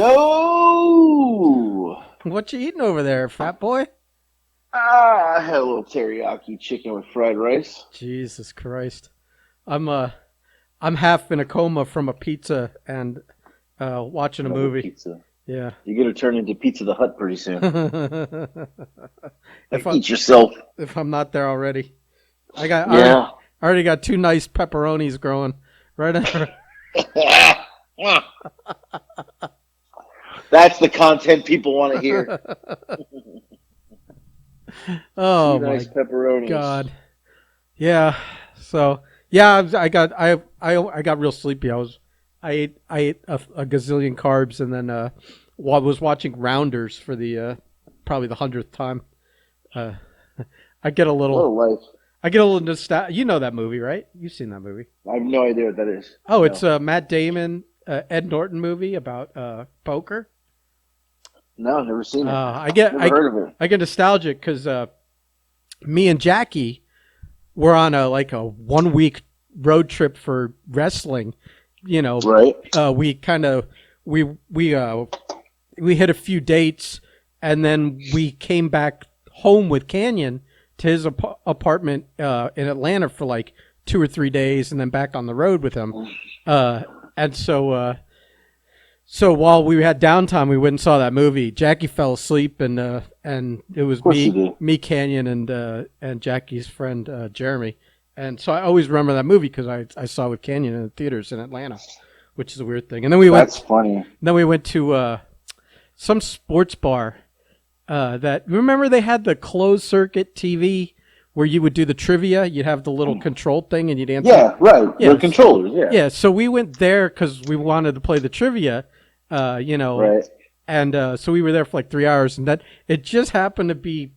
Yo! What you eating over there, fat boy? I had a little teriyaki chicken with fried rice. Jesus Christ. I'm uh I'm half in a coma from a pizza and watching a Another movie. pizza. Yeah. You're gonna turn into Pizza the Hut pretty soon. if Like, I eat yourself. if I'm not there already. I Yeah. already got two nice pepperonis growing right under. That's the content people want to hear. Two Oh nice my pepperonis. God. Yeah. So yeah, I got real sleepy. I ate a gazillion carbs and then while I was watching Rounders for the probably the 100th time. Uh, I get a What a little life. I get a little nostalgia. You know that movie, right? You've seen that movie. I have no idea what that is. Oh, it's No. a Matt Damon, Ed Norton movie about poker. No, I've never seen it. I get Never heard of it. I get nostalgic because me and Jackie were on a 1 week road trip for wrestling. You know, Right? we kind of we hit a few dates, and then we came back home with Canyon to his apartment in Atlanta for like 2 or 3 days, and then back on the road with him. And so while we had downtime, we went and saw that movie. Jackie fell asleep, and it was Of course you did. me, Canyon, and Jackie's friend Jeremy. And so I always remember that movie because I saw it with Canyon in the theaters in Atlanta, which is a weird thing. And then That's funny. we went to some sports bar. That remember they had the closed circuit TV where you would do the trivia. You'd have the little control thing and you'd answer. Yeah, right. Yeah. The controllers, yeah. Yeah, so we went there because we wanted to play the trivia, Right. and so we were there for like 3 hours, and that it just happened to be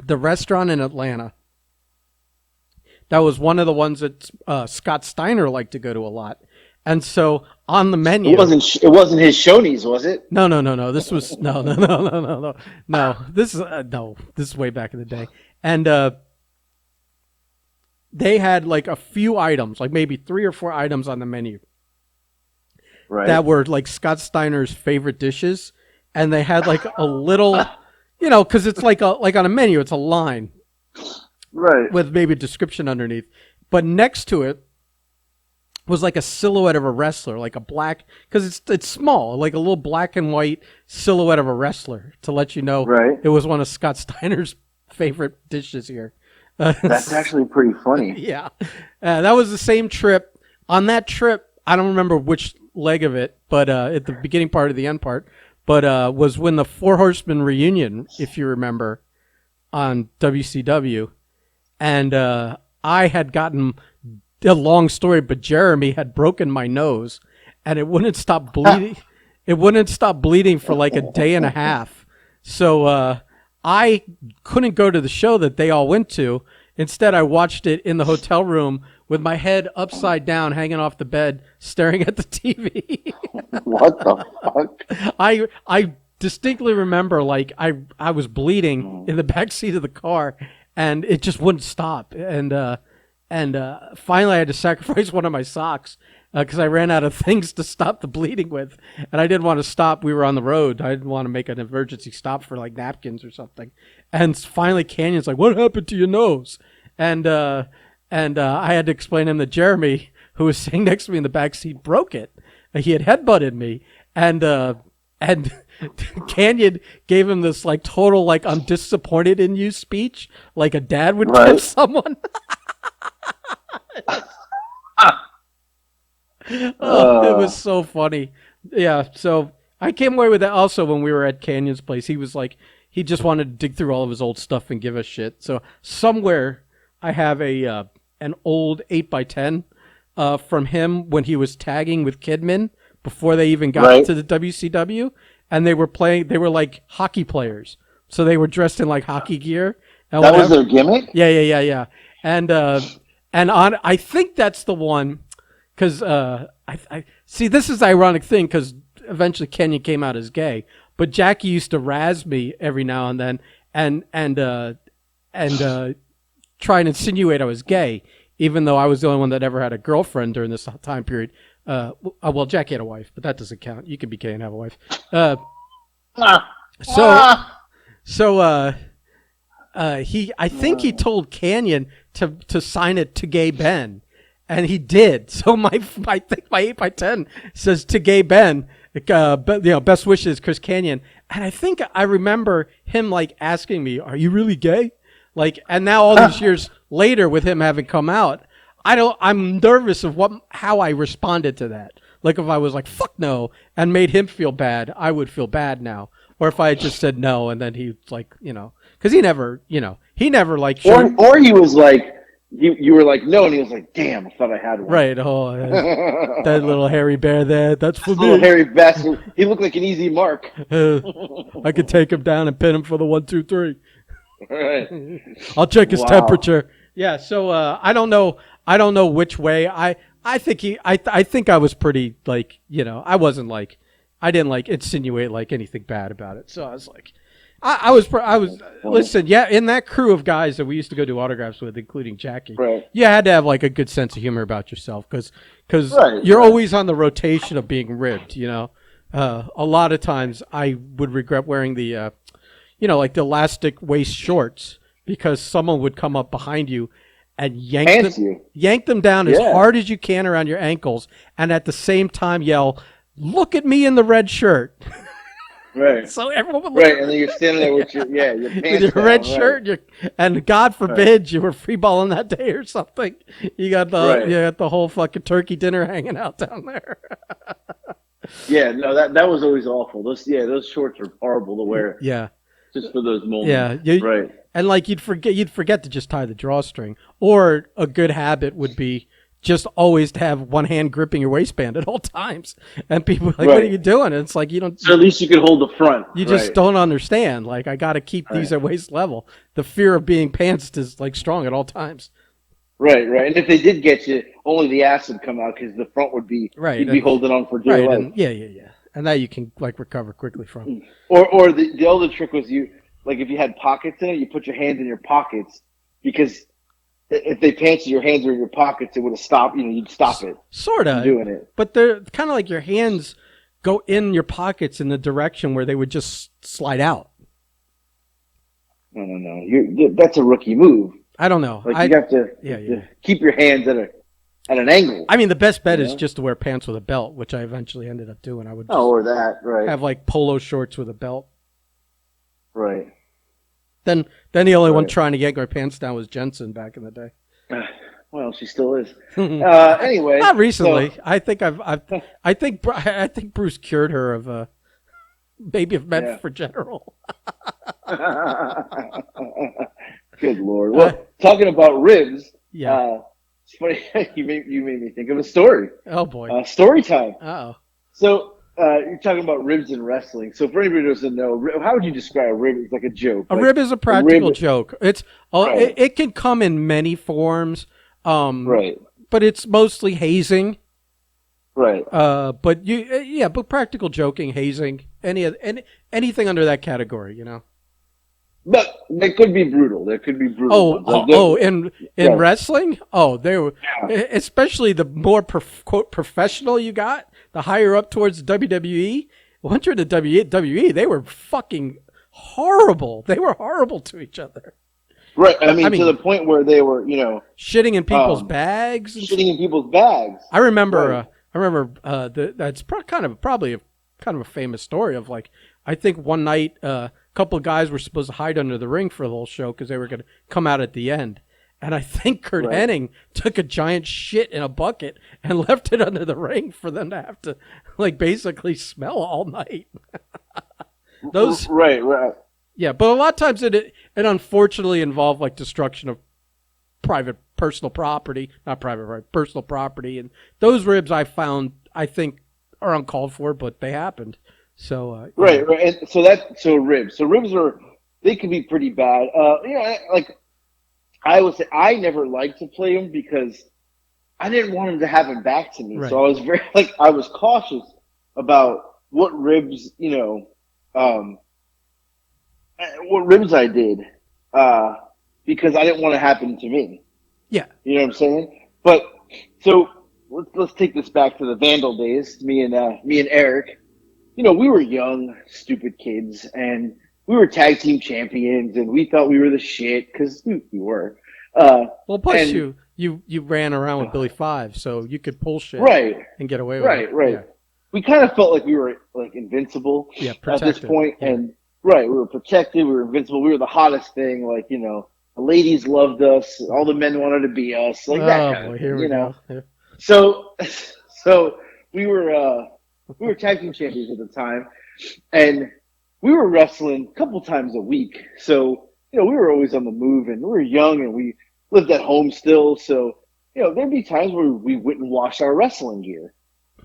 the restaurant in Atlanta. That was one of the ones that Scott Steiner liked to go to a lot, and so on the menu, It wasn't his Shoney's, was it? no. This was no. This is no. This is way back in the day, and they had like a few items, like maybe 3 or 4 items on the menu Right. that were like Scott Steiner's favorite dishes, and they had like a little, because it's like on a menu, it's a line Right. with maybe a description underneath, but next to it was like a silhouette of a wrestler, like a black, because it's small, like a little black and white silhouette of a wrestler to let you know Right. it was one of Scott Steiner's favorite dishes here. That's actually pretty funny. Yeah. That was the same trip. On that trip, I don't remember which leg of it, but at the beginning part or the end part, but was when the Four Horsemen reunion, if you remember, on WCW. And I had gotten a long story, but Jeremy had broken my nose, and it wouldn't stop bleeding. It wouldn't stop bleeding for like a day and a half. So I couldn't go to the show that they all went to. Instead, I watched it in the hotel room with my head upside down, hanging off the bed, staring at the TV. What the fuck? I distinctly remember like I was bleeding in the back seat of the car, and it just wouldn't stop. And finally, I had to sacrifice one of my socks because I ran out of things to stop the bleeding with, and I didn't want to stop. We were on the road. I didn't want to make an emergency stop for like napkins or something. And finally, Canyon's like, "What happened to your nose?" And I had to explain to him that Jeremy, who was sitting next to me in the back seat, broke it. He had headbutted me, and Canyon gave him this like total like I'm disappointed in you speech, like a dad would Right. give someone. Oh, it was so funny. Yeah, so I came away with that also when we were at Canyon's place. He was like, he just wanted to dig through all of his old stuff and give us shit. So somewhere I have an old 8x10 from him when he was tagging with Kidman before they even got Right. to the WCW, and they were like hockey players. So they were dressed in like hockey gear. And That was whatever. their gimmick? Yeah. And I think that's the one, because I see, this is the ironic thing, because eventually Kenyon came out as gay, but Jackie used to razz me every now and then and try and insinuate I was gay, even though I was the only one that ever had a girlfriend during this time period. Well, Jackie had a wife, but that doesn't count. You can be gay and have a wife. Uh, Ah, so ah, so I think he told Canyon to sign it to Gay Ben, and he did. So I think my 8x10 says to Gay Ben, best wishes, Chris Canyon. And I think I remember him like asking me, "Are you really gay?" Like, and now all these years later, with him having come out, I'm nervous of how I responded to that. Like if I was like "fuck no" and made him feel bad, I would feel bad now. Or if I had just said no, and then he like, because he never like showed. or he was like, you were like, no, and he was like, damn, I thought I had one. Right. Oh, that little hairy bear there. That's for This little me. hairy bastard. He looked like an easy mark. I could take him down and pin him for the 1, 2, 3. Right. I'll check his Wow. temperature. Yeah. So I don't know. I don't know which way. I think I think I was pretty like, I wasn't like, I didn't like insinuate like anything bad about it. So I was like, I was listen, yeah, in that crew of guys that we used to go do autographs with, including Jackie, Right. you had to have like a good sense of humor about yourself because Right, you're right. always on the rotation of being ribbed. A lot of times I would regret wearing the like the elastic waist shorts because someone would come up behind you and Pants you. yank them down as Yeah. hard as you can around your ankles, and at the same time yell, "Look at me in the red shirt!" Right. So everyone would look Right, and then you're standing there with your your pants with your down, red right. shirt, and God forbid you were free balling that day or something. You got Right. the whole fucking turkey dinner hanging out down there. Yeah, no, that was always awful. Those shorts are horrible to wear Yeah, just for those moments. yeah, Right. and like you'd forget to just tie the drawstring. Or a good habit would be just always to have one hand gripping your waistband at all times, and people are like, "What are Right. you doing?" And it's like you don't. So at least you could hold the front. You just right. don't understand. Like, I got to keep these Right. at waist level. The fear of being pantsed is like strong at all times. Right, right. And if they did get you, only the ass would come out because the front would be Right, you'd be and- holding on for dear Right. life. And yeah. And that you can like recover quickly from. Or the other trick was like if you had pockets in it, you put your hands in your pockets because if they pants you, your hands were in your pockets, it would have stopped. You'd stop it Sort from of. doing it. But they're kind of like your hands go in your pockets in the direction where they would just slide out. No. That's a rookie move. I don't know. Like you have to Yeah. keep your hands at an angle. I mean, the best bet is Yeah. just to wear pants with a belt, which I eventually ended up doing. I would just or that, right? have like polo shorts with a belt. Right. Then the only one Right. trying to yank my pants down was Jensen back in the day. Well, she still is. Anyway, Not recently. so- I think I think Bruce cured her of maybe of meant Yeah. for general. Good Lord. Well, talking about ribs, Yeah. it's funny. you made me think of a story. Oh boy. Story time. Oh. So you're talking about ribs in wrestling. So for anybody who doesn't know, how would you describe a rib? It's like a joke. A Like, rib is a practical rib- joke. It's Right. it can come in many forms. Right. But it's mostly hazing. Right. But practical joking, hazing, anything under that category, But they could be brutal. There could be brutal. ones. Like, in Yeah. wrestling, they were, especially the more quote professional you got, the higher up towards the WWE. Once you're in the WWE, they were fucking horrible. They were horrible to each other, right. I mean, I mean- to the point where they were, shitting in people's bags. And shitting in people's bags. I remember. Right. That's probably a famous story of like I think one night a couple of guys were supposed to hide under the ring for the whole show because they were going to come out at the end, and I think Kurt Right. Hennig took a giant shit in a bucket and left it under the ring for them to have to like basically smell all night. Those Right. yeah, but a lot of times it unfortunately involved like destruction of personal property, not private, right, personal property, and those ribs I found I think are uncalled for, but they happened. So Right. And so ribs. So ribs they can be pretty bad. Like I would say, I never liked to play them because I didn't want them to happen back to me. Right. So I was I was cautious about what ribs, what ribs I did, because I didn't want it to happen to me. Yeah. You know what I'm saying? But so let's take this back to the Vandal days. Me and Eric. You know, we were young, stupid kids, and we were tag team champions, and we thought we were the shit because we were. Uh, Well, plus and you ran around with Billy Five, so you could pull shit right, and get away with it. right. Yeah, We kind of felt like we were like invincible yeah, at this protected. point, Yeah. and right, we were protected, we were invincible, we were the hottest thing. Like the ladies loved us, all the men wanted to be us, like that Oh kind of boy, thing. here we go. Yeah. So, so we were tag team champions at the time, and we were wrestling a couple times a week. So we were always on the move, and we were young, and we lived at home still. So there'd be times where we wouldn't wash our wrestling gear,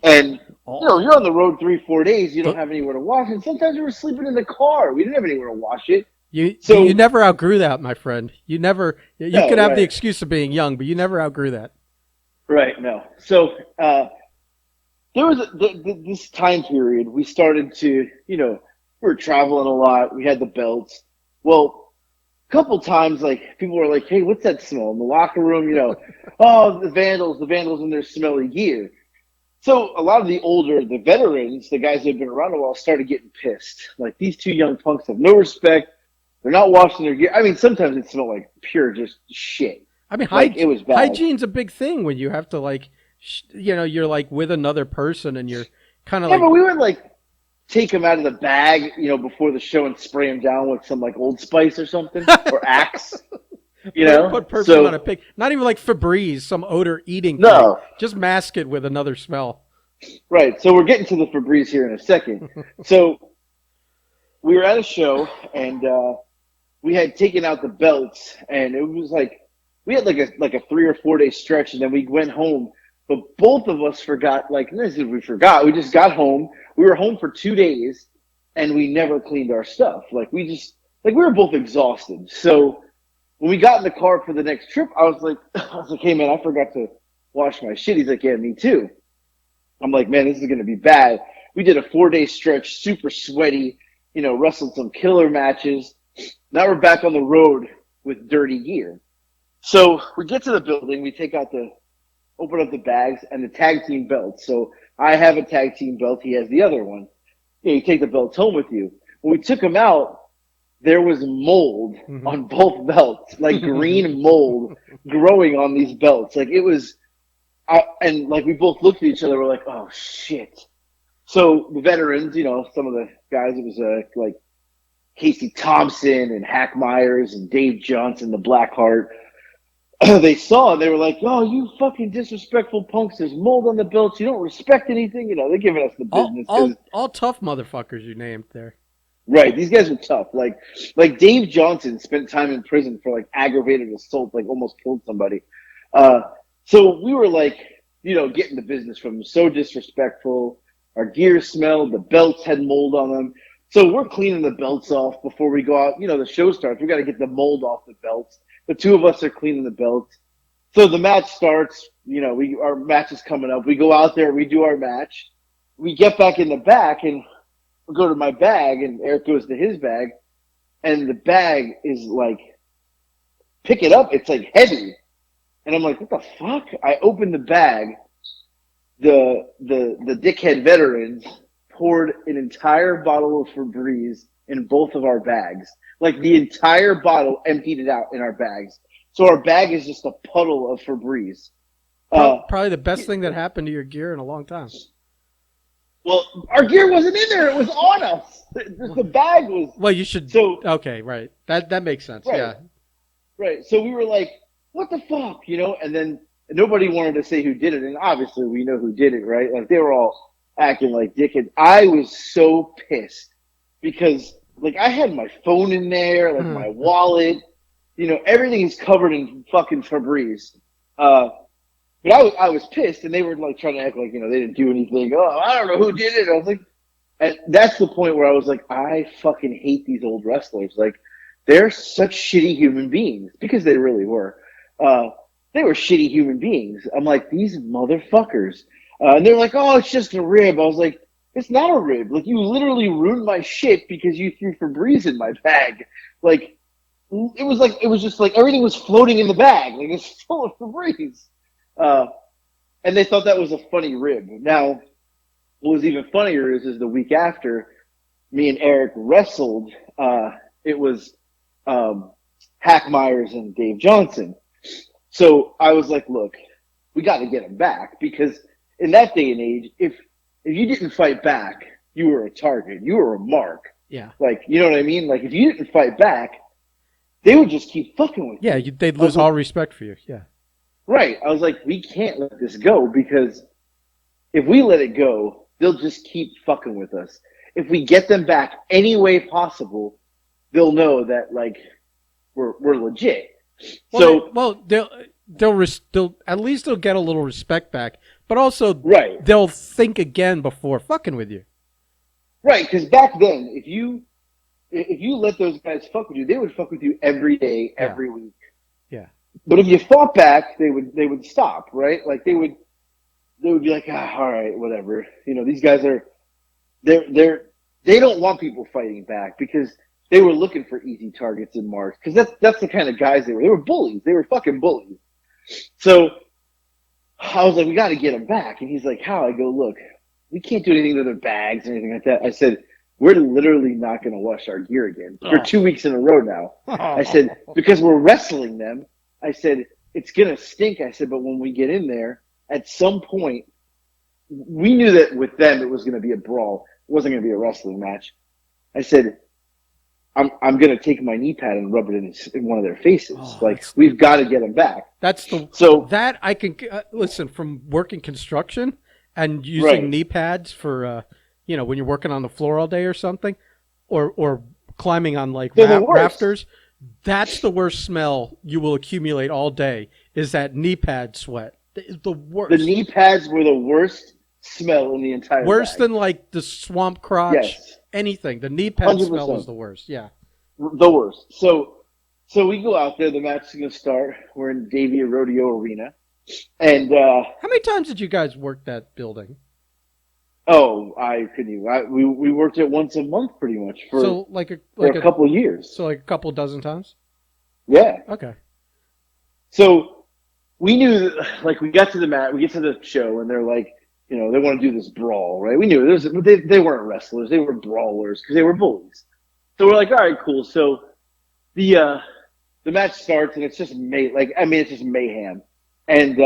and Oh, you're on the road 3 4 days, you don't but have anywhere to wash it. Sometimes we were sleeping in the car. We didn't have anywhere to wash it. you So never outgrew that, my friend. You never. You no, could have the right, excuse of being young, but you never outgrew that. right, no. So there was this time period we started to, we were traveling a lot. We had the belts. Well, a couple times, like people were like, "Hey, what's that smell in the locker room?" Oh, the Vandals in their smelly gear. So a lot of the veterans, the guys that have been around a while, started getting pissed. Like these two young punks have no respect. They're not washing their gear. I mean, sometimes it smelled like pure just shit. I mean, Like it was bad. hygiene's a big thing when you have to like, you're like with another person and you're kind of Yeah, like, but we would like take them out of the bag, before the show and spray them down with some like Old Spice or something or Axe. put perfume on a So pig. Not even like Febreze, some odor eating thing. no, Just mask it with another smell. right. So we're getting to the Febreeze here in a second. So we were at a show and we had taken out the belts, and it was like we had like a 3 or 4 day stretch, and then we went home. But both of us forgot. Like this is we forgot. We just got home. We were home for 2 days, and we never cleaned our stuff. Like we were both exhausted. So when we got in the car for the next trip, I was like, hey man, I forgot to wash my shit. He's like, yeah, me too. I'm like, man, this is gonna be bad. We did a 4 day stretch, super sweaty. Wrestled some killer matches. Now we're back on the road with dirty gear. So we get to the building, we open up the bags and the tag team belts. So I have a tag team belt, he has the other one. You take the belts home with you. When we took them out, there was mold on both belts, like green mold growing on these belts. Like it was, and like we both looked at each other, we're like, oh shit. So the veterans, some of the guys, it was like Casey Thompson and Hack Myers and Dave Johnson, the Blackheart. They saw and they were like, "Oh, you fucking disrespectful punks! There's mold on the belts. You don't respect anything." They're giving us the all, business because all, all tough motherfuckers you named there. right, these guys are tough. Like Dave Johnson spent time in prison for like aggravated assault, like almost killed somebody. Uh, so we were like, getting the business from them. So disrespectful. Our gear smelled. The belts had mold on them. So we're cleaning the belts off before we go out. The show starts. We got to get the mold off the belts. The two of us are cleaning the belts. So the match starts. Our match is coming up. We go out there. We do our match. We get back in the back and we go to my bag, and Eric goes to his bag, and the bag is like, pick it up. It's like heavy, and I'm like, what the fuck? I open the bag. The dickhead veterans poured an entire bottle of Febreeze in both of our bags. Like the entire bottle, emptied it out in our bags. So our bag is just a puddle of Febreeze. Probably the best thing that happened to your gear in a long time. Well, our gear wasn't in there; it was on us. The bag was. Well, you should. So Okay, right. That makes sense. right, Yeah. right. So we were like, "What the fuck," And then nobody wanted to say who did it, and obviously we know who did it, right? Like they were all acting like dickheads. I was so pissed because like I had my phone in there, like my wallet, everything is covered in fucking Febreze. But I was pissed, and they were like trying to act like they didn't do anything. Oh, I don't know who did it. I was like, and that's the point where I was like, I fucking hate these old wrestlers. Like they're such shitty human beings because they really were. They were shitty human beings. I'm like, these motherfuckers. And they're like, oh, it's just a rib. I was like, it's not a rib. Like, you literally ruined my shit because you threw Febreze in my bag. Like, it was just like everything was floating in the bag. Like, it's full of Febreze. and they thought that was a funny rib. Now, what was even funnier is the week after, me and Eric wrestled. It was Hack Myers and Dave Johnson. So I was like, look, we got to get him back because in that day and age, if you didn't fight back, you were a target. You were a mark. Yeah. Like, you know what I mean? Like, if you didn't fight back, they would just keep fucking with you. Yeah, they'd lose all respect for you. Yeah. Right. I was like, we can't let this go because if we let it go, they'll just keep fucking with us. If we get them back any way possible, they'll know that, like, we're legit. They'll at least they'll get a little respect back, but also right. They'll think again before fucking with you. Right, because back then, if you let those guys fuck with you, they would fuck with you every day, every week. Yeah. But if you fought back, they would stop, right? Like they would be like, all right, whatever. You know, these guys are they don't want people fighting back because they were looking for easy targets in March because that's the kind of guys they were. They were bullies. They were fucking bullies. So I was like, we got to get them back. And he's like, how? I go, look, we can't do anything to their bags or anything like that. I said, we're literally not going to wash our gear again for 2 weeks in a row now. I said, because we're wrestling them. I said, it's going to stink. I said, but when we get in there, at some point, we knew that with them it was going to be a brawl. It wasn't going to be a wrestling match. I said, I'm going to take my knee pad and rub it in one of their faces. We've got to get them back. That I can listen from working construction and using knee pads for when you're working on the floor all day or something, or climbing on like rafters. That's the worst smell you will accumulate all day. Is that knee pad sweat? The worst. The knee pads were the worst smell in the entire worse bag. Than like the swamp crotch. Yes. Anything. The knee pad 100%. Smell was the worst. Yeah. The worst. So we go out there. The match is going to start. We're in Davia Rodeo Arena. And how many times did you guys work that building? Oh, I couldn't even. We worked it once a month pretty much for a couple of years. So like a couple dozen times? Yeah. Okay. So we knew that, like, we got to the mat, we get to the show, and they're like, they want to do this brawl, right? We knew they weren't wrestlers, they were brawlers because they were bullies. So we're like, all right, cool. So the match starts and it's just it's just mayhem. And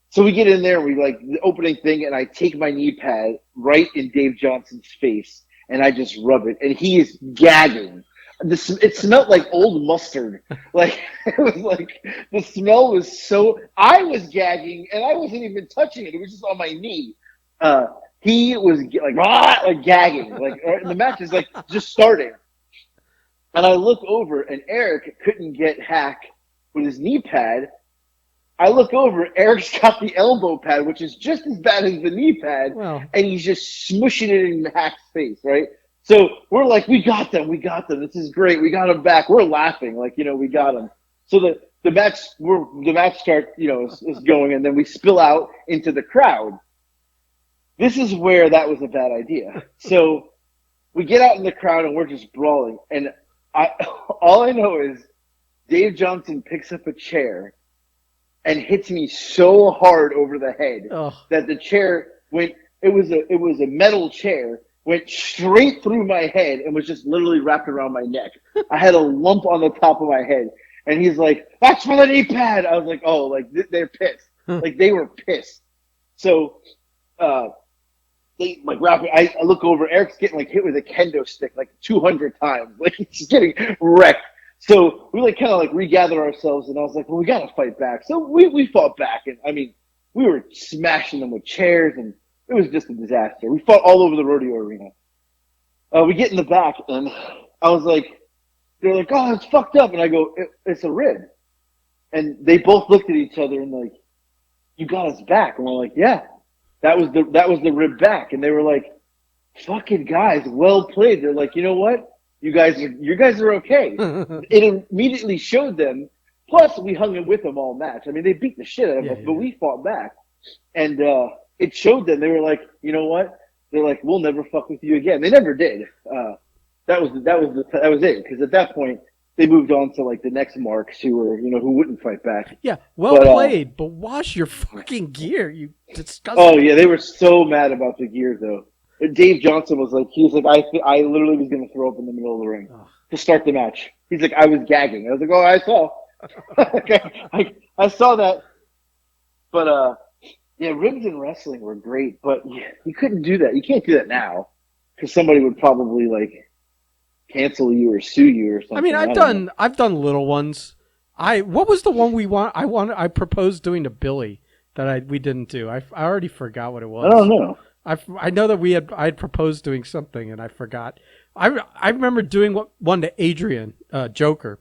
so we get in there and we like the opening thing, and I take my knee pad right in Dave Johnson's face and I just rub it, and he is gagging. It smelled like old mustard. Like it was like the smell was so. I was gagging and I wasn't even touching it. It was just on my knee. He was like gagging. Like the match is like just starting, and I look over and Eric couldn't get Hack with his knee pad. I look over, Eric's got the elbow pad, which is just as bad as the knee pad, and he's just smushing it in Hack's face, right? So we're like, we got them. This is great. We got them back. We're laughing, like, we got them. So the match starts, is going, and then we spill out into the crowd. This is where that was a bad idea. So we get out in the crowd and we're just brawling, and all I know is Dave Johnson picks up a chair and hits me so hard over the head that the chair went. It was a metal chair, went straight through my head and was just literally wrapped around my neck. I had a lump on the top of my head, and he's like, "That's for the knee pad." I was like, "Oh, like they're pissed." Like they were pissed. So, they like wrap it. I look over. Eric's getting like hit with a kendo stick like 200 times. Like he's getting wrecked. So we like kind of like regather ourselves, and I was like, well, we got to fight back. So we fought back, and I mean, we were smashing them with chairs, and it was just a disaster. We fought all over the rodeo arena. We get in the back, and I was like, they're like, oh, it's fucked up, and I go, it's a rib. And they both looked at each other and like, you got us back, and we're like, yeah, that was the rib back, and they were like, fucking guys, well played. They're like, you know what? You guys are okay. It immediately showed them. Plus, we hung it with them all match. I mean, they beat the shit out of us, but we fought back, and it showed them. They were like, you know what? They're like, we'll never fuck with you again. They never did. That was it. Because at that point, they moved on to like the next marks who were, who wouldn't fight back. Yeah, well But played, but wash your fucking gear, you oh disgusting. yeah, they were so mad about the gear though. Dave Johnson was like, I literally was gonna throw up in the middle of the ring Ugh. to start the match. He's like, I was gagging. I was like, oh, I saw. I saw that. But yeah, ribs in wrestling were great, but you couldn't do that. You can't do that now because somebody would probably like cancel you or sue you or I mean, something. I don't know. I've done little ones. What was the one I proposed doing to Billy that we didn't do. I already forgot what it I don't was. know. I know that I had proposed doing something and I forgot. I remember doing one to Adrian Joker.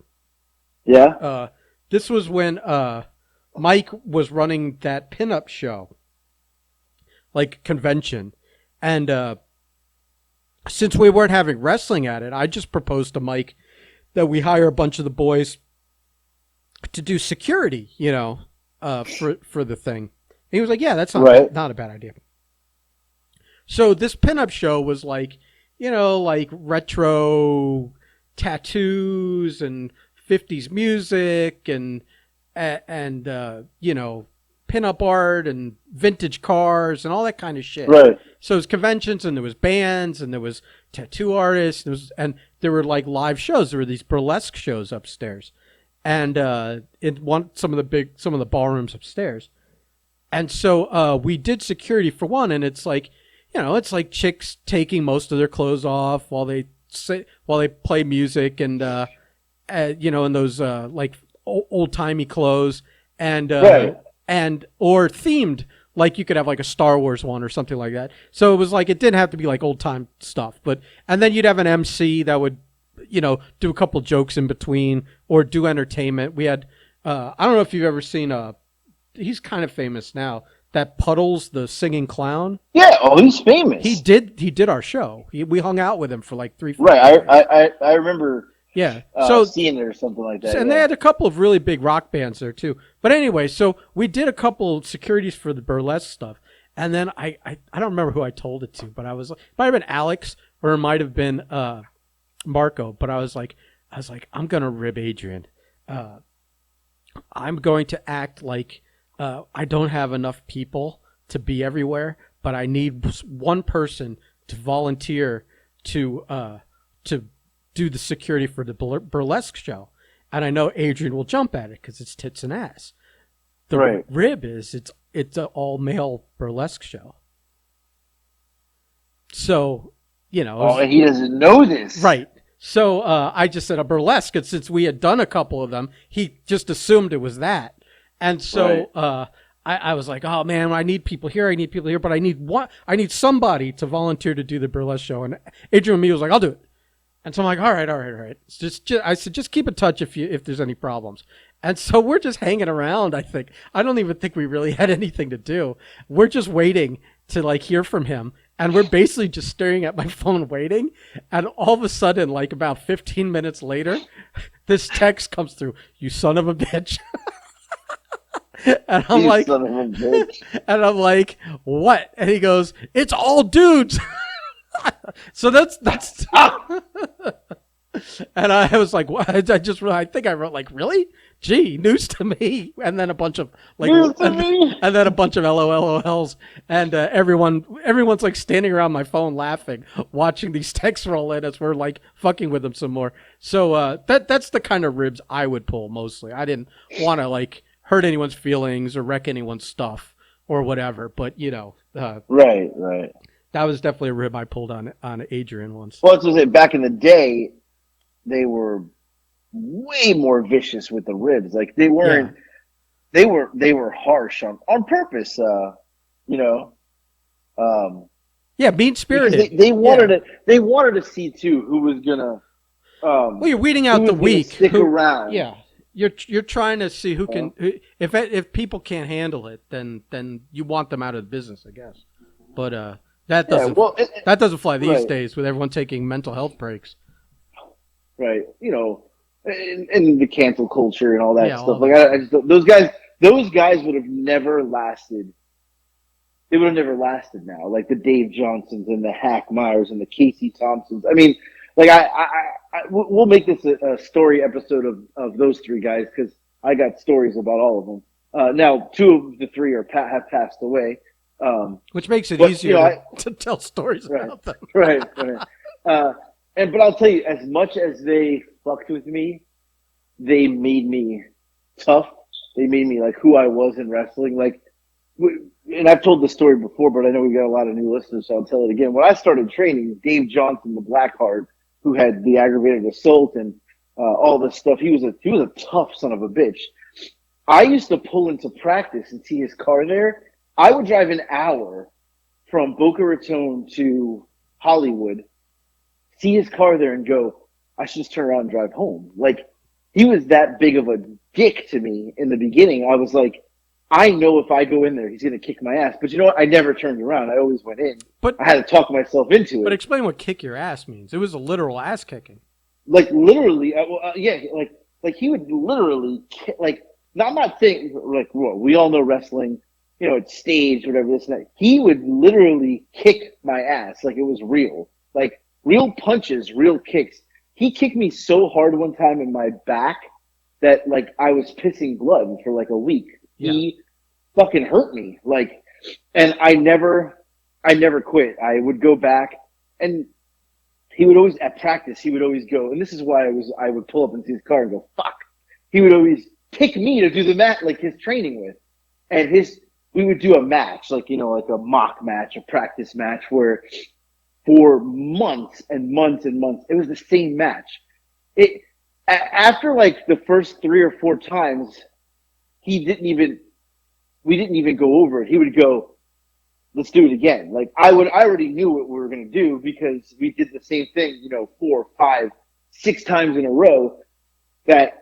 Yeah. This was when Mike was running that pinup show, like convention, and since we weren't having wrestling at it, I just proposed to Mike that we hire a bunch of the boys to do security, for the thing. And he was like, "Yeah, that's Right. not a bad idea." So this pinup show was like, like retro tattoos and 50s music and pinup art and vintage cars and all that kind of shit. Right. So it was conventions and there was bands and there was tattoo artists and there were like live shows. There were these burlesque shows upstairs, and some of the ballrooms upstairs. And so we did security for one, and it's like, it's like chicks taking most of their clothes off while they play music and in those like old timey clothes and Right. or themed, like you could have like a Star Wars one or something like that. So it was like it didn't have to be like old time stuff, and then you'd have an MC that would do a couple jokes in between or do entertainment. We had I don't know if you've ever seen he's kind of famous now. That Puddles, the singing clown. Yeah. Oh, he's famous. He did our show. We hung out with him for like 3-4 Right. years. I remember. Yeah. Seeing it or something like that. And yeah. they had a couple of really big rock bands there too. But anyway, so we did a couple securities for the burlesque stuff, and then I don't remember who I told it to, but I was like, it might have been Alex or it might have been Marco. But I was like, I'm gonna rib Adrian. I'm going to act like I don't have enough people to be everywhere, but I need one person to volunteer to do the security for the burlesque show. And I know Adrian will jump at it because it's tits and ass. The Right. rib is it's an all male burlesque show. So, Oh, and he doesn't know this. right. So I just said a burlesque, and since we had done a couple of them, he just assumed it was that. And so Right. I was like, oh man, I need people here, but I need somebody to volunteer to do the burlesque show. And Adrian and me was like, I'll do it. And so I'm like, all right. It's just I said, just keep in touch if there's any problems. And so we're just hanging around. I don't even think we really had anything to do. We're just waiting to like hear from him. And we're basically just staring at my phone waiting. And all of a sudden, like about 15 minutes later, this text comes through, "You son of a bitch." And I'm You like, son of a bitch. and I'm like, what? And he goes, "It's all dudes." So that's and I was like, what? I think I wrote like, really? Gee, news to me. And then a bunch of like, News to me. and then a bunch of LOLs, and everyone's like standing around my phone laughing, watching these texts roll in as we're like fucking with them some more. So that's the kind of ribs I would pull mostly. I didn't want to like hurt anyone's feelings or wreck anyone's stuff or whatever, but Right. that was definitely a rib I pulled on Adrian once. Well, it's just back in the day, they were way more vicious with the ribs. Like they weren't. They were harsh on purpose. Yeah, mean spirited. They wanted to see too who was gonna. Well, you're weeding out who the was gonna weak. Stick around. Yeah, you're trying to see who can. If people can't handle it, then you want them out of the business, I guess. But that doesn't that doesn't fly these days with everyone taking mental health breaks. Right. And the cancel culture and all that stuff. all Like I just those guys would have never lasted. They would have never lasted now. Like the Dave Johnsons and the Hack Myers and the Casey Thompsons. I mean, like we'll make this a story episode of those three guys because I got stories about all of them. Now, two of the three have passed away, which makes it but, easier to tell stories right, about them. right. But I'll tell you, as much as they fucked with me, they made me tough. They made me like who I was in wrestling. Like, and I've told this story before, but I know we got a lot of new listeners, so I'll tell it again. When I started training, Dave Johnson, the Blackheart, who had the aggravated assault and all this stuff, he was a tough son of a bitch. I used to pull into practice and see his car there. I would drive an hour from Boca Raton to Hollywood, see his car there, and go, I should just turn around and drive home. Like, he was that big of a dick to me in the beginning. I was like, I know if I go in there, he's going to kick my ass. But you know what? I never turned around. I always went in. But I had to talk myself into it. But explain what kick your ass means. It was a literal ass kicking. Like, literally, yeah, like he would literally, like, now I'm not saying, like, well, we all know wrestling, you know, it's staged, whatever, this and that. He would literally kick my ass like it was real. Like, real punches, real kicks. He kicked me so hard one time in my back that, like, I was pissing blood for, like, a week. Yeah. He fucking hurt me. Like, and I never quit. I would go back, and he would always, at practice, he would always go, and this is why I would pull up and see his car and go, fuck. He would always pick me to do the match, like his training with. And we would do a match, like, you know, like a mock match, a practice match where for months and months and months, it was the same match. After like the first 3 or 4 times, we didn't even go over it. He would go, let's do it again. Like I already knew what we were going to do because we did the same thing, you know, 4, 5, 6 times in a row, that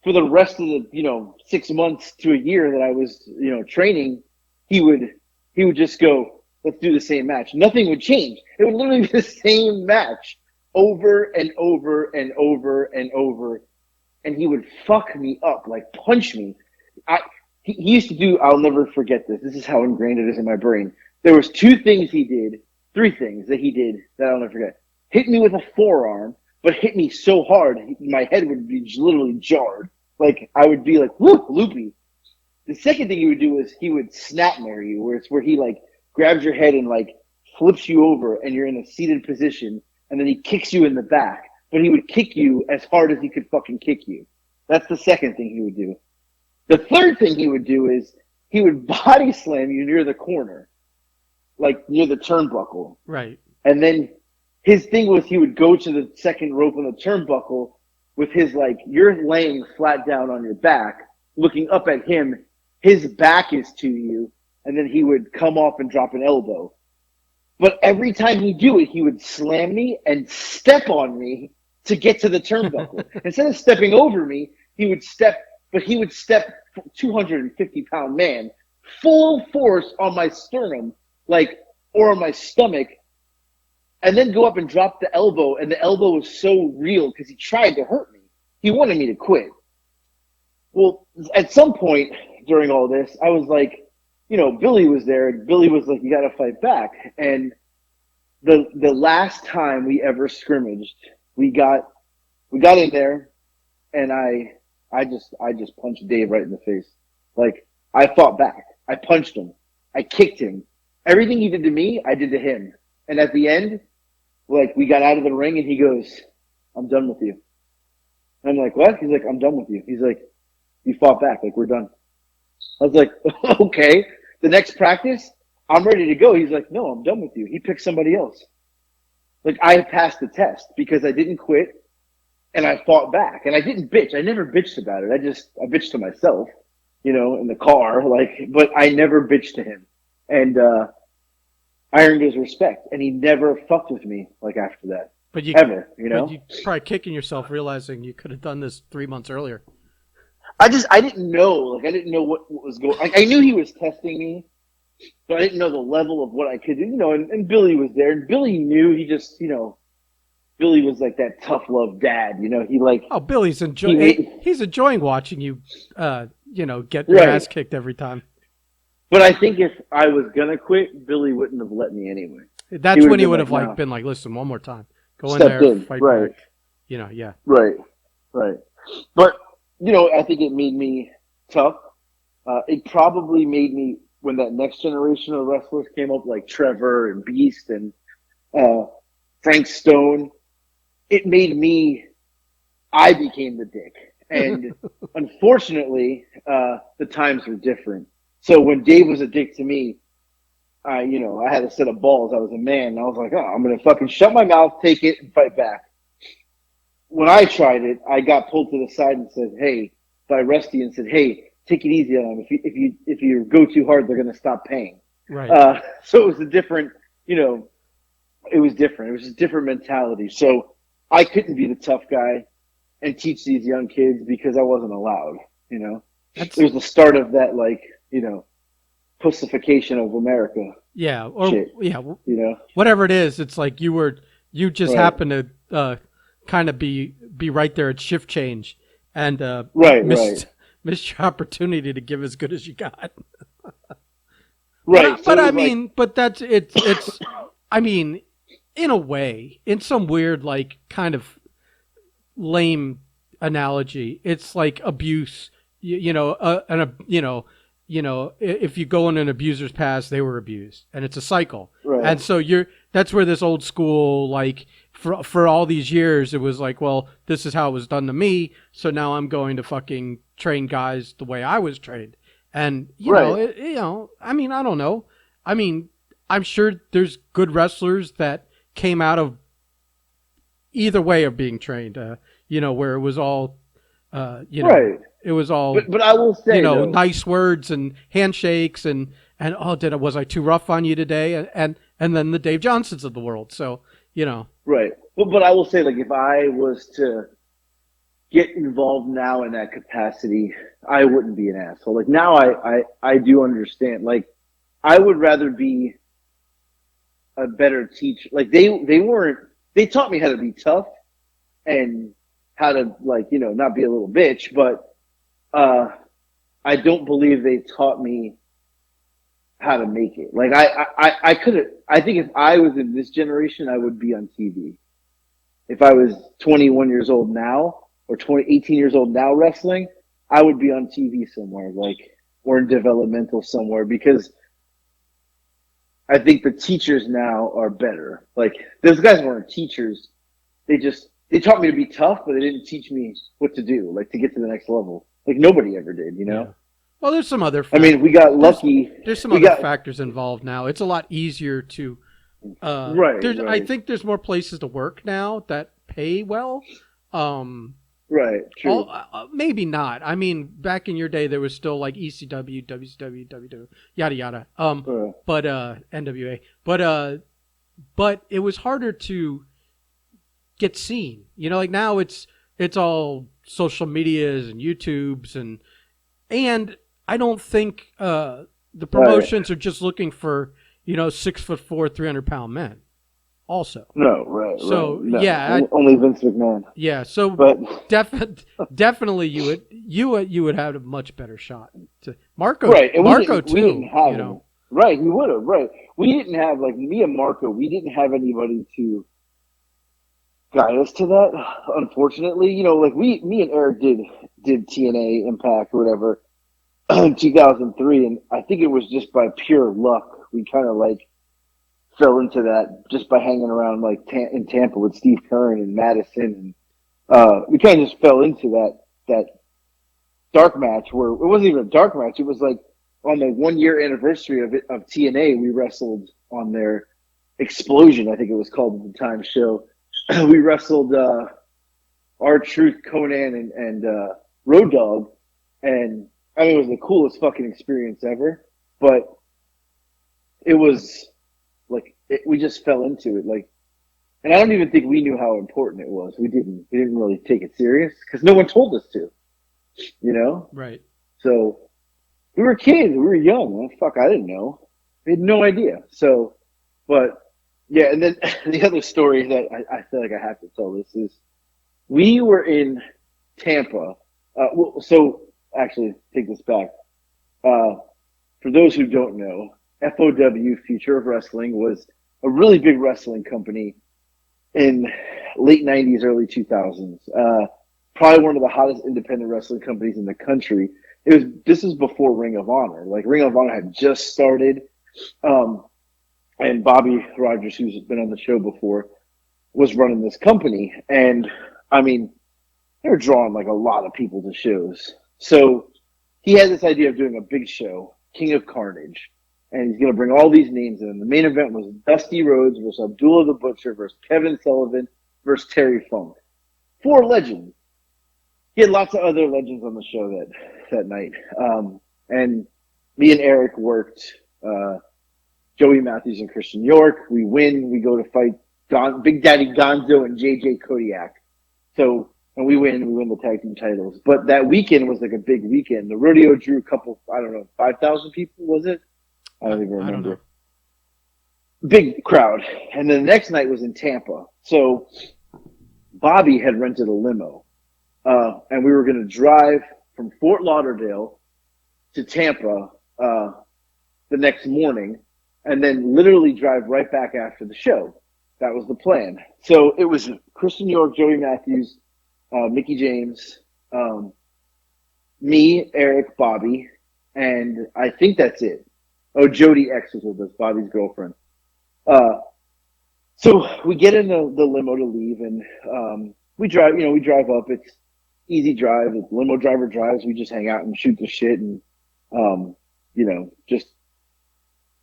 for the rest of the, you know, 6 months to a year that I was, you know, training, he would just go, let's do the same match. Nothing would change. It would literally be the same match over and over and over and over. And he would fuck me up, like punch me. He used to do, I'll never forget this. This is how ingrained it is in my brain. There was 3 things that he did that I'll never forget. Hit me with a forearm, but hit me so hard, my head would be literally jarred. Like, I would be like, whoop, loopy. The second thing he would do is he would snap marry you, where he, like, grabs your head and, like, flips you over, and you're in a seated position, and then he kicks you in the back. But he would kick you as hard as he could fucking kick you. That's the second thing he would do. The third thing he would do is he would body slam you near the corner, like near the turnbuckle. Right. And then his thing was he would go to the second rope on the turnbuckle with his, like, you're laying flat down on your back, looking up at him. His back is to you, and then he would come off and drop an elbow. But every time he'd do it, he would slam me and step on me to get to the turnbuckle. Instead of stepping over me, he would step 250-pound man, full force on my sternum, like, or on my stomach, and then go up and drop the elbow, and the elbow was so real because he tried to hurt me. He wanted me to quit. Well, at some point during all this, I was like, you know, Billy was there, and Billy was like, you got to fight back. And the last time we ever scrimmaged, we got in there, and I just punched Dave right in the face. Like, I fought back. I punched him. I kicked him. Everything he did to me, I did to him. And at the end, like, we got out of the ring, and he goes, I'm done with you. And I'm like, what? He's like, I'm done with you. He's like, you fought back. Like, we're done. I was like, okay. The next practice, I'm ready to go. He's like, no, I'm done with you. He picked somebody else. Like, I passed the test because I didn't quit, and I fought back. And I didn't bitch. I never bitched about it. I bitched to myself, you know, in the car. Like, but I never bitched to him. And I earned his respect. And he never fucked with me, like, after that. But you know? But you probably kicking yourself realizing you could have done this 3 months earlier. I didn't know. Like, I didn't know what was going on. I knew he was testing me, but I didn't know the level of what I could do. You know, and Billy was there. And Billy knew. He just, you know, Billy was like that tough love dad. You know, he like. Oh, Billy's enjoying. He's enjoying watching you, you know, get your ass kicked every time. But I think if I was gonna quit, Billy wouldn't have let me anyway. That's when he would have been like, listen, one more time, go in there, fight back. Yeah. Right, right. But I think it made me tough. It probably made me when that next generation of wrestlers came up, like Trevor and Beast and uh, Frank Stone. It made me. I became the dick, and unfortunately, the times were different. So when Dave was a dick to me, I had a set of balls. I was a man. And I was like, oh, I'm gonna fucking shut my mouth, take it, and fight back. When I tried it, I got pulled to the side and said, "Hey," by Rusty, and said, "Hey, take it easy on them. If you go too hard, they're gonna stop paying." Right. So it was a different, you know, it was different. It was a different mentality. So I couldn't be the tough guy and teach these young kids because I wasn't allowed. It That's was the start of that, like, pussification of America yeah, or shit. yeah, You know, whatever it is. It's like you just right, happen to kind of be right there at shift change and right, right, missed your opportunity to give as good as you got. right. So But it I was like, mean, but it's I mean, in a way, in some weird like kind of lame analogy, it's like abuse. If you go in an abuser's past, they were abused, and it's a cycle. right, And so that's where this old school like for all these years it was like, well, this is how it was done to me, so now I'm going to fucking train guys the way I was trained. And right, I mean, I don't know. I mean, I'm sure there's good wrestlers that came out of either way of being trained. Where it was all, right. it was all, But I will say though, nice words and handshakes and oh, was I too rough on you today? And then the Dave Johnsons of the world. So right. But I will say, like, if I was to get involved now in that capacity, I wouldn't be an asshole. Like now, I do understand. Like, I would rather be a better teacher. Like they weren't. They taught me how to be tough and how to, like, not be a little bitch. But I don't believe they taught me how to make it. Like I could have. I think if I was in this generation, I would be on TV. If I was 21 years old now or 18 years old now wrestling, I would be on TV somewhere, like, or in developmental somewhere, because I think the teachers now are better. Like, those guys weren't teachers. They taught me to be tough, but they didn't teach me what to do, like, to get to the next level. Like, nobody ever did, you yeah. know? Well, there's some other I mean, we got lucky. there's some We other got factors involved now. It's a lot easier to right, I right, think there's more places to work now that pay well. Um, right. all True. maybe not. I mean, back in your day, there was still like ECW, WCW, WW, yada yada. But NWA, but it was harder to get seen. Like now it's all social medias and YouTubes and I don't think the Right. promotions are just looking for 6'4", 300-pound men. Also, No. Right. Right. so No. yeah, Only Vince McMahon. yeah. So But definitely you would have a much better shot. To right, and Marco we didn't too. have any. Right, he would have. Right, we didn't have, like, me and Marco. We didn't have anybody to guide us to that. Unfortunately, like me and Eric did TNA Impact or whatever in 2003, and I think it was just by pure luck we kind of, like, fell into that just by hanging around, like, in Tampa with Steve Curran and Madison, and we kind of just fell into that dark match where it wasn't even a dark match. It was like on the 1 year anniversary of TNA, we wrestled on their Explosion, I think it was called at the time, show. We wrestled R-Truth, Conan, and Road Dogg, and I mean, it was the coolest fucking experience ever. But it was like we just fell into it, like, and I don't even think we knew how important it was. We didn't really take it serious because no one told us to, you know. Right. So we were kids, we were young. Well, fuck, I didn't know. We had no idea. So, but yeah, and then the other story that I feel like I have to tell this is we were in Tampa. So actually, take this back. For those who don't know, FOW, Future of Wrestling, was a really big wrestling company in late '90s, early 2000s. Probably one of the hottest independent wrestling companies in the country. This is before Ring of Honor. Like Ring of Honor had just started, um, and Bobby Rogers, who's been on the show before, was running this company. And I mean, they're drawing like a lot of people to shows. So he had this idea of doing a big show, King of Carnage, and he's going to bring all these names in. The main event was Dusty Rhodes versus Abdullah the Butcher versus Kevin Sullivan versus Terry Funk. Four legends. He had lots of other legends on the show that night. And me and Eric worked Joey Matthews and Christian York. We win. We go to fight Big Daddy Gonzo and JJ Kodiak. So, and we win the tag team titles. But that weekend was like a big weekend. The rodeo drew a couple, I don't know, 5,000 people, was it? I don't even remember. I don't know. Big crowd. And then the next night was in Tampa. So Bobby had rented a limo. And we were going to drive from Fort Lauderdale to Tampa the next morning and then literally drive right back after the show. That was the plan. So it was Christian York, Joey Matthews, Mickey James, me, Eric, Bobby, and I think that's it. Oh, Jody X was with us, Bobby's girlfriend. So we get in the limo to leave, and we drive. We drive up. It's easy drive. The limo driver drives. We just hang out and shoot the shit, and just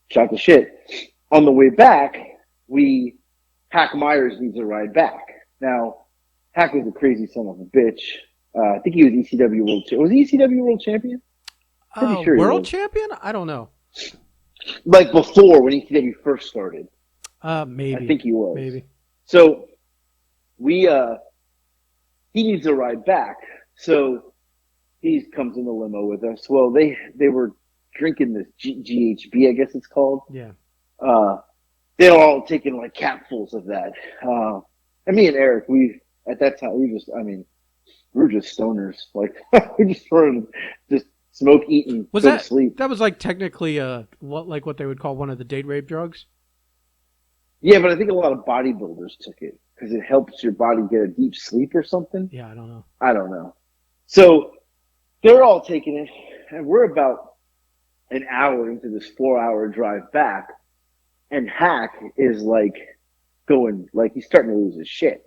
shot the shit. On the way back, Hack Myers needs a ride back. Now, Hack was a crazy son of a bitch. I think he was ECW World Champion. Was he ECW World Champion? Pretty sure World Champion? I don't know. Like before, when ECW first started. Maybe. I think he was. Maybe. So he needs a ride back. So he comes in the limo with us. Well, they were drinking this GHB, I guess it's called. Yeah. They were all taking like capfuls of that. And me and Eric, at that time, we were just stoners. Like we just sort of just smoke, eat, and go to sleep. That was like technically what they would call one of the date rape drugs? Yeah, but I think a lot of bodybuilders took it because it helps your body get a deep sleep or something. Yeah, I don't know. I don't know. So they're all taking it, and we're about an hour into this 4-hour drive back, and Hack is like he's starting to lose his shit.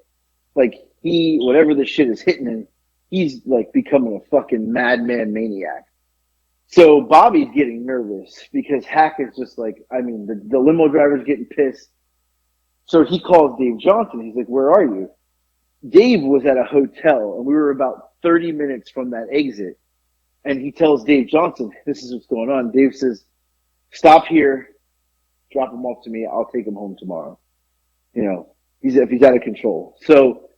Like whatever the shit is hitting him, he's like becoming a fucking madman maniac. So Bobby's getting nervous because Hack is just like, the limo driver's getting pissed. So he calls Dave Johnson. He's like, "Where are you?" Dave was at a hotel, and we were about 30 minutes from that exit. And he tells Dave Johnson, "This is what's going on." Dave says, "Stop here, drop him off to me. I'll take him home tomorrow." If he's out of control. So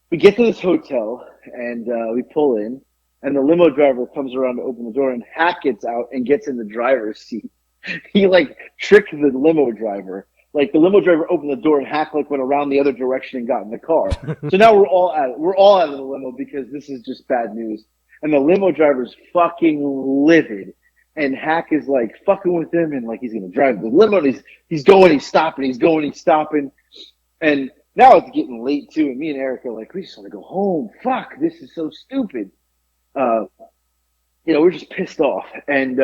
we get to this hotel, and we pull in, and the limo driver comes around to open the door, and Hack gets out and gets in the driver's seat. He tricked the limo driver. Like the limo driver opened the door and Hack went around the other direction and got in the car. So now we're all out of the limo because this is just bad news. And the limo driver's fucking livid. And Hack is fucking with him and he's gonna drive the limo. And he's going, he's stopping, he's going, he's stopping. And now it's getting late too. And me and Eric are we just want to go home. Fuck, this is so stupid. We're just pissed off. And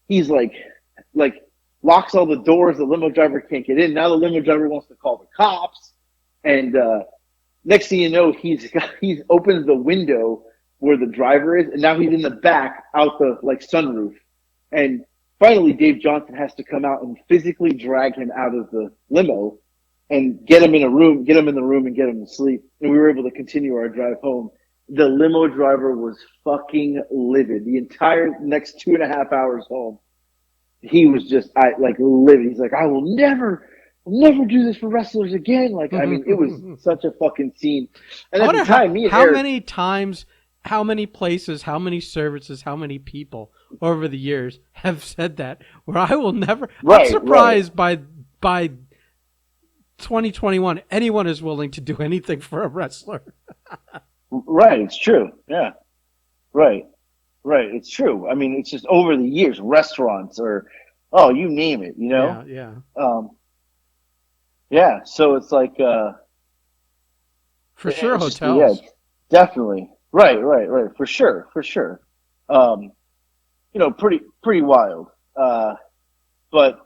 he's locks all the doors. The limo driver can't get in. Now the limo driver wants to call the cops. And next thing you know, he's opened the window where the driver is, and now he's in the back out the sunroof. And finally, Dave Johnson has to come out and physically drag him out of the limo and get him in the room and get him to sleep. And we were able to continue our drive home. The limo driver was fucking livid. The entire next 2.5 hours home, he was just livid. He's like, "I will never do this for wrestlers again." It was such a fucking scene. And at the time, many times, how many places, how many services, how many people over the years have said that, where I will never. I'm surprised by 2021, anyone is willing to do anything for a wrestler. Right, it's true. Yeah, right, it's true. It's just over the years, restaurants or you name it, Yeah. Yeah, so it's like For sure, it's just yeah, hotels. it's definitely right, for sure, for sure. Um, pretty wild. But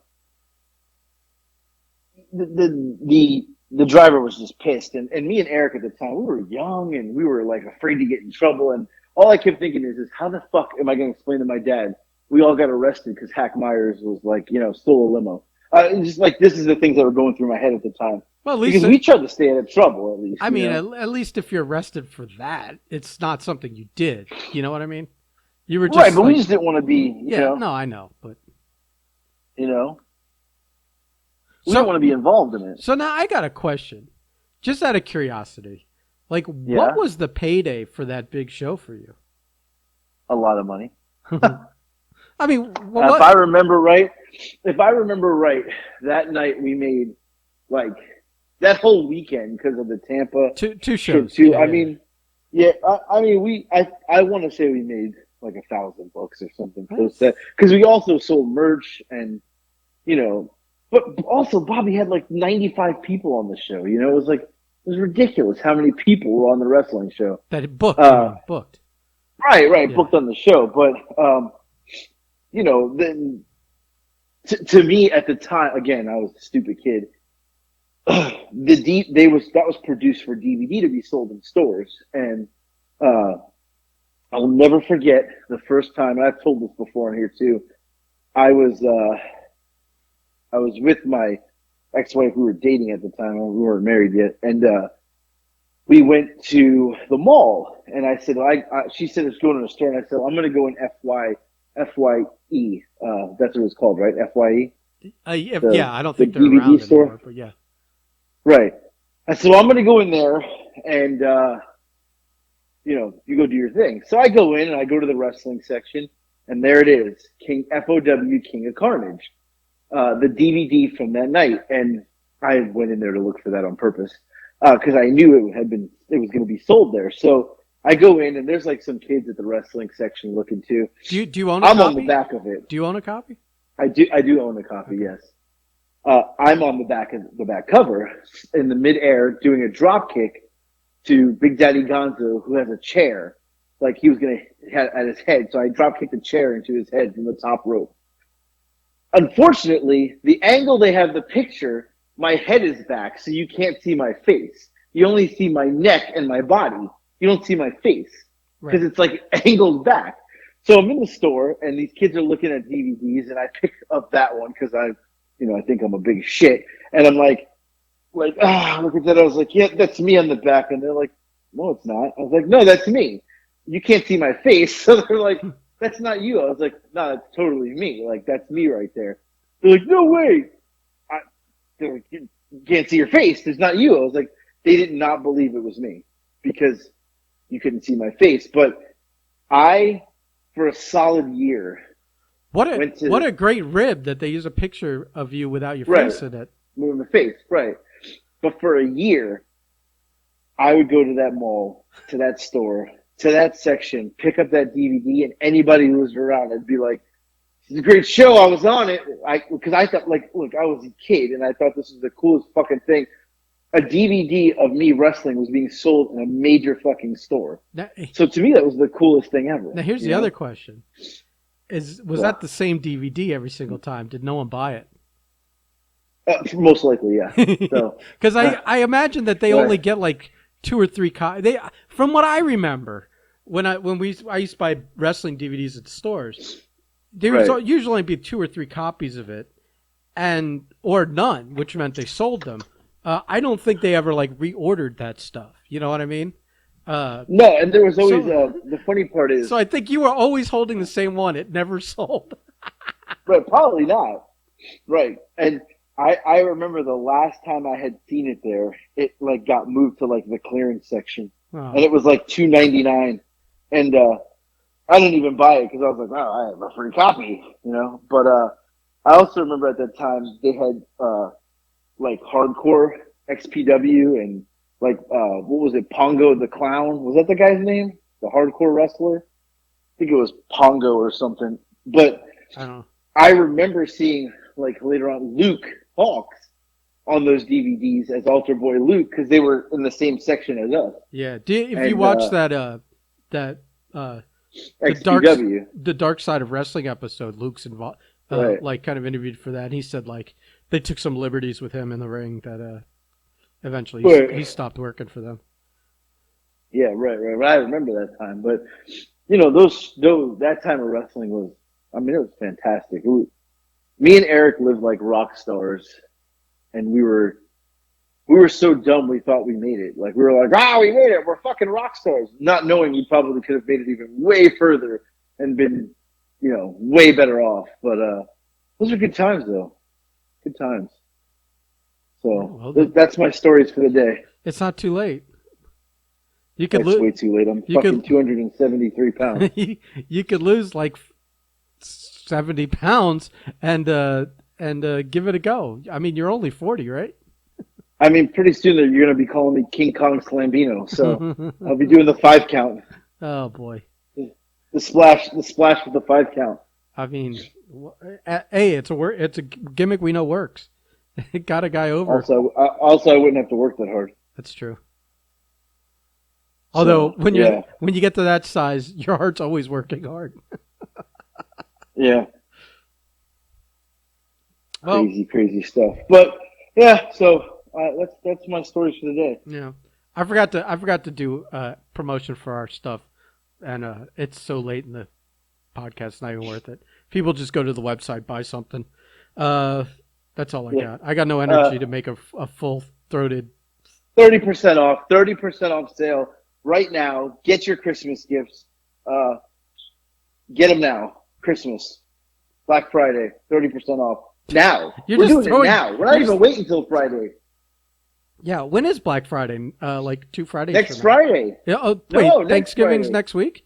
the driver was just pissed, and me and Eric at the time, we were young and we were like afraid to get in trouble, and all I kept thinking is how the fuck am I going to explain to my dad we all got arrested because Hack Myers was like stole a limo. Just like this is the things that were going through my head at the time Well, at least because we tried to stay out of trouble at least, I mean, at least if you're arrested for that, it's not something you did. You know what I mean? You were right? just But we like, just didn't want to be, yeah, no, I know, but you know, we didn't so want to be involved in it. so now I got a question, just out of curiosity. Like, what Yeah, was the payday for that big show for you? a lot of money. I mean, If I remember right, that night we made like that whole weekend because of the Tampa two shit shows? too. Yeah, I yeah, yeah. mean, yeah, I mean, I want to say we made like $1,000 or something close to that because we also sold merch and you know, but also Bobby had like 95 people on the show. It was like it was ridiculous how many people were on the wrestling show. That it booked. You Uh, mean booked? right, Yeah. booked on the show, but then to me at the time, again, I was a stupid kid. That was produced for DVD to be sold in stores, and uh, I'll never forget the first time. And I've told this before in here too. I was I was with my ex-wife. We were dating at the time. We weren't married yet, and we went to the mall. And I said, she said it's going to the store, and I said, I'm going to go in FYE. That's what it's called, right? FYE, Yeah, I don't the think they're DVD around store. anymore, but yeah. Right. I said, well, I'm going to go in there and, you go do your thing. So I go in and I go to the wrestling section, and there it is, King FOW, King of Carnage, the DVD from that night. And I went in there to look for that on purpose because I knew it was going to be sold there. So I go in and there's like some kids at the wrestling section looking too. Do you own a I'm on the copy? back of it. Do you own a copy? I do own a copy, Okay. yes. I'm on the back cover in the midair doing a drop kick to Big Daddy Gonzo, who has a chair, like he was gonna have at his head. So I drop kicked the chair into his head from the top rope. Unfortunately, the angle they have the picture, my head is back, so you can't see my face. You only see my neck and my body. You don't see my face because Right. it's like angled back. So I'm in the store, and these kids are looking at DVDs, and I pick up that one because I think I'm a big shit, and I'm look at that. I was like, yeah, that's me on the back, and they're like, no, it's not. I was like, no, that's me. You can't see my face, so they're like, that's not you. I was like, no, that's totally me. Like that's me right there. They're like, no way. They're like, you can't see your face. It's not you. I was like, they did not believe it was me because you couldn't see my face. But I, for a solid year, went to What a great rib that they use a picture of you without your right, face in it. moving my face, right. But for a year, I would go to that mall, to that store, to that section, pick up that DVD, and anybody who was around, I'd be like, "This is a great show. I was on it." Because I thought, like, look, I was a kid, and I thought this was the coolest fucking thing. A DVD of me wrestling was being sold in a major fucking store. Now, So to me, that was the coolest thing ever. now here's You the know? other question: Was Yeah. that the same DVD every single time? Did no one buy it? Most likely, yeah. So, Because I imagine that they only right, get like two or three copies. They, from what I remember, I used to buy wrestling DVDs at the stores, there was right. usually only be two or three copies of it, and or none, which meant they sold them. I don't think they ever like reordered that stuff. You know what I mean? No, and there was always So the funny part is so I think you were always holding the same one. It never sold. right, probably not. Right. And I remember the last time I had seen it there, it like got moved to like the clearance section. And Oh, it was like $2.99. And I didn't even buy it because I was like, oh, I have a free copy, you know. But I also remember at that time they had like hardcore XPW and like what was it, Pongo the Clown? Was that the guy's name? The hardcore wrestler? I think it was Pongo or something. But I don't know. I remember seeing like later on Luke Hawks on those DVDs as Altar Boy Luke because they were in the same section as us. Yeah. If you watch that XPW. the Dark Side of Wrestling episode, Luke's involved, Right. like kind of interviewed for that. And he said like they took some liberties with him in the ring that eventually he stopped working for them. Yeah, right. I remember that time, but that time of wrestling was, I mean, it was fantastic. Me and Eric lived like rock stars, and we were so dumb we thought we made it. Like we were like, we made it. We're fucking rock stars, not knowing we probably could have made it even way further and been, way better off. But those are good times, though. Good times. So that's my stories for the day. It's not too late. It's way too late. I'm fucking 273 pounds. You could lose like 70 pounds and give it a go. I mean, you're only 40, right? I mean, pretty soon you're going to be calling me King Kong Slambino, so I'll be doing the 5 count. Oh boy, the splash with the 5 count. I mean, hey, it's a gimmick we know works. It got a guy over. Also, I wouldn't have to work that hard. That's true. Although when you get to that size, your heart's always working hard. Yeah. Crazy stuff. But yeah, so that's my stories for the day. Yeah, I forgot to do promotion for our stuff, and it's so late in the podcast, it's not even worth it. People just go to the website, buy something. That's all I got. I got no energy to make a full throated 30% off. 30% off sale right now. Get your Christmas gifts. Get them now. Christmas, Black Friday, 30% off. Now. We're doing it now. We're not even waiting until Friday. Yeah, when is Black Friday? Like 2 Fridays next Friday. Yeah. Oh, wait, Thanksgiving's next week?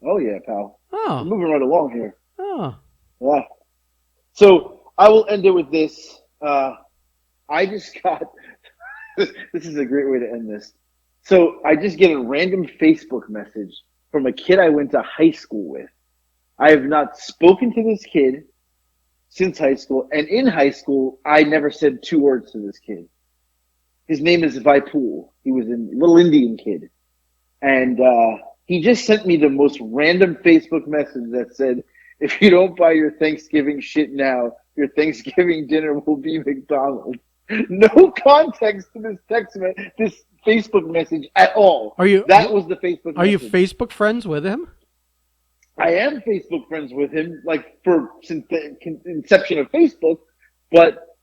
Oh, yeah, pal. Oh. We're moving right along here. Oh. Yeah. So I will end it with this. I just got... this is a great way to end this. So I just get a random Facebook message from a kid I went to high school with. I have not spoken to this kid since high school. And in high school, I never said 2 words to this kid. His name is Vipul. He was a little Indian kid. And he just sent me the most random Facebook message that said, if you don't buy your Thanksgiving shit now, your Thanksgiving dinner will be McDonald's. No context to this Facebook message at all. That was the Facebook message. Are you Facebook friends with him? I am Facebook friends with him, since the inception of Facebook, but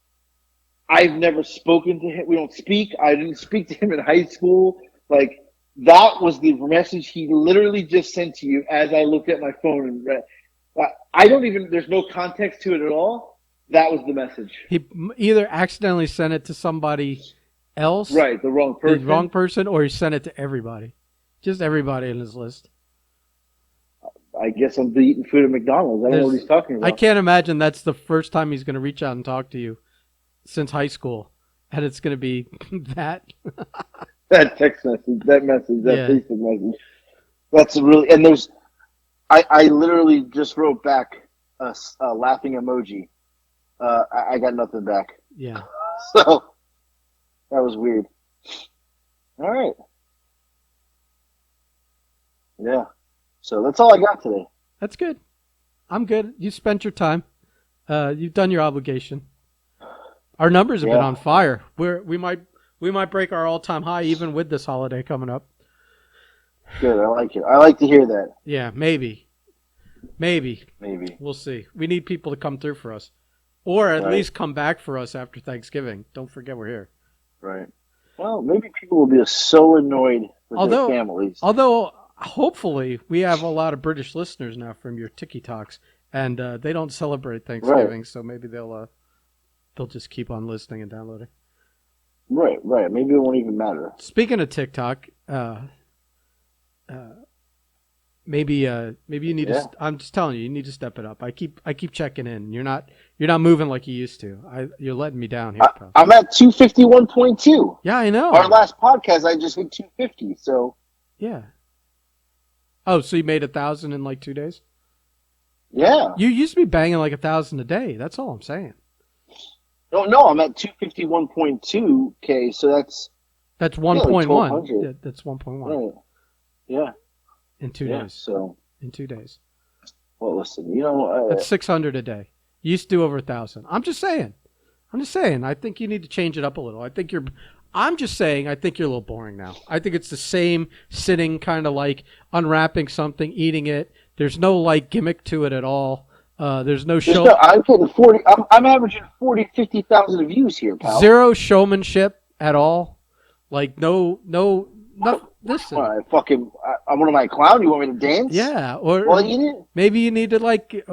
I've never spoken to him. We don't speak. I didn't speak to him in high school. That was the message he literally just sent to you as I looked at my phone and read. There's no context to it at all. That was the message. He either accidentally sent it to somebody else. Right, the wrong person. Or he sent it to everybody. Just everybody in his list. I guess I'm eating food at McDonald's. I don't know what he's talking about. I can't imagine that's the first time he's going to reach out and talk to you since high school. And it's going to be that. That text message, that Facebook message. That's really, and I literally just wrote back a laughing emoji. I got nothing back. Yeah. So, that was weird. All right. Yeah. So that's all I got today. That's good. I'm good. You spent your time. You've done your obligation. Our numbers have been on fire. We might break our all-time high even with this holiday coming up. Good. I like it. I like to hear that. Yeah, maybe. We'll see. We need people to come through for us. Or at least come back for us after Thanksgiving. Don't forget we're here. Right. Well, maybe people will be so annoyed with their families. Although, hopefully, we have a lot of British listeners now from your Tiki Talks, and they don't celebrate Thanksgiving, so maybe they'll just keep on listening and downloading. Right. Maybe it won't even matter. Speaking of TikTok, maybe you need to. I'm just telling you, you need to step it up. I keep checking in. You're not moving like you used to. You're letting me down here, pal. I'm at 251.2. Yeah, I know. Our last podcast, I just hit 250. So yeah. Oh, so you made 1,000 in like 2 days? Yeah. You used to be banging like 1,000 a day. That's all I'm saying. No, I'm at 251.2K, so That's like 1.1. 1,200. Yeah, that's 1.1 Right. Yeah, in 2 days. So, In 2 days. well, listen, That's 600 a day. You used to do over 1,000. I'm just saying. I think you need to change it up a little. I'm just saying. I think you're a little boring now. I think it's the same sitting, kind of like unwrapping something, eating it. There's no like gimmick to it at all. There's no show. I'm getting 40. I'm averaging 40, 50,000 views here, pal. Zero showmanship at all. Like no. Listen. What, I'm one of my clown. You want me to dance? Yeah, Well, maybe you need to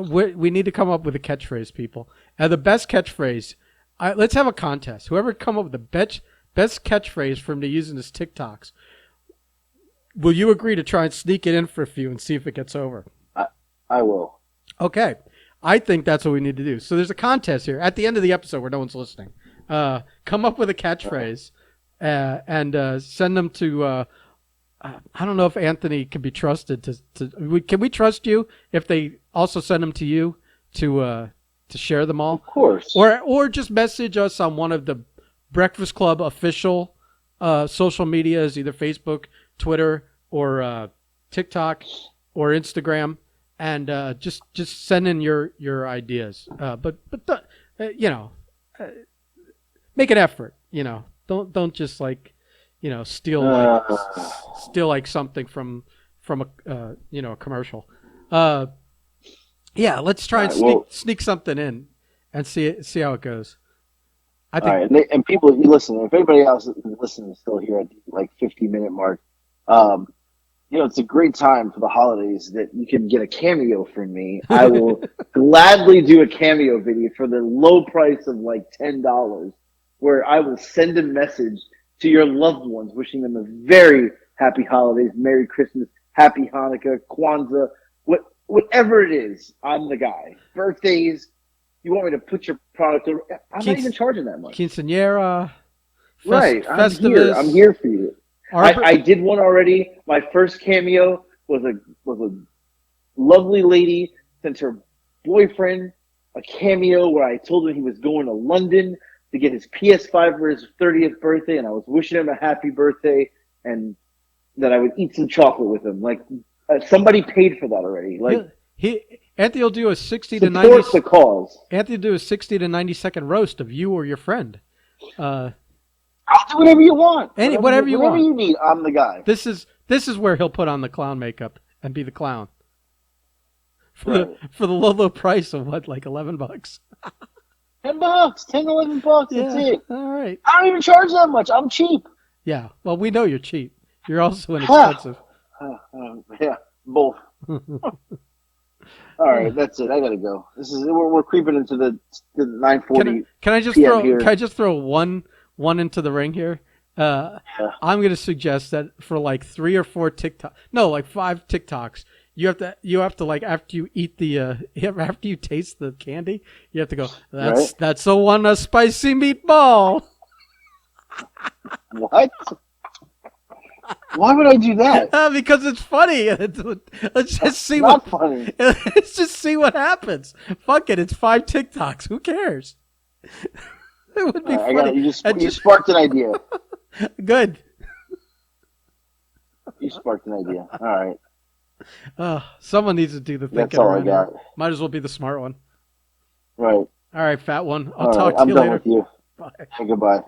we need to come up with a catchphrase, people. And the best catchphrase, let's have a contest. Whoever come up with the best catchphrase from the using his TikToks, will you agree to try and sneak it in for a few and see if it gets over? I will. Okay, I think that's what we need to do. So there's a contest here at the end of the episode where no one's listening. Come up with a catchphrase and send them to. I don't know if Anthony can be trusted can we trust you if they also send them to you to share them all? Of course. Or just message us on one of the Breakfast Club official social medias, either Facebook, Twitter, or TikTok, or Instagram, and just send in your ideas. But make an effort. Don't just steal like something from a commercial. Yeah, let's try and sneak something in and see how it goes. I think. All right, and people, you listen. If anybody else is listening, still here at the 50-minute mark, it's a great time for the holidays that you can get a cameo from me. I will gladly do a cameo video for the low price of like $10, where I will send a message to your loved ones, wishing them a very happy holidays, Merry Christmas, Happy Hanukkah, Kwanzaa, whatever it is. I'm the guy. Birthdays, you want me to put your product over? I'm not even charging that much. Quinceañera, right? Festivus. I'm here for you. I did one already. My first cameo was a lovely lady sent her boyfriend a cameo where I told him he was going to London to get his PS5 for his 30th birthday, and I was wishing him a happy birthday, and that I would eat some chocolate with him. Like somebody paid for that already. Like Anthony will do a 60 to 90. Support the cause. Anthony will do a 60 to 90-second roast of you or your friend. I'll do whatever you want. Whatever you want. Whatever you need, I'm the guy. This is where he'll put on the clown makeup and be the clown. For the low price of what, like $11? $10, $11. Yeah, that's it. All right. I don't even charge that much. I'm cheap. Yeah. Well, we know you're cheap. You're also inexpensive. Yeah, both. All right, that's it. I gotta go. We're creeping into the 9:40. Can I just throw one into the ring here? Yeah. I'm gonna suggest that for like 3 or 4 TikTok, no, like 5 TikToks. You have to like after you eat after you taste the candy, you have to go. That's the one, a spicy meatball. What? Why would I do that? Because it's funny. Let's just see funny. Let's just see what happens. Fuck it. It's 5 TikToks. Who cares? It would be funny. You sparked an idea. Good. You sparked an idea. All right. Someone needs to do the thinking. That's all I got. Might as well be the smart one. Right. All right, fat one. I'll talk to you later. I'm done with you. Bye. Hey, goodbye.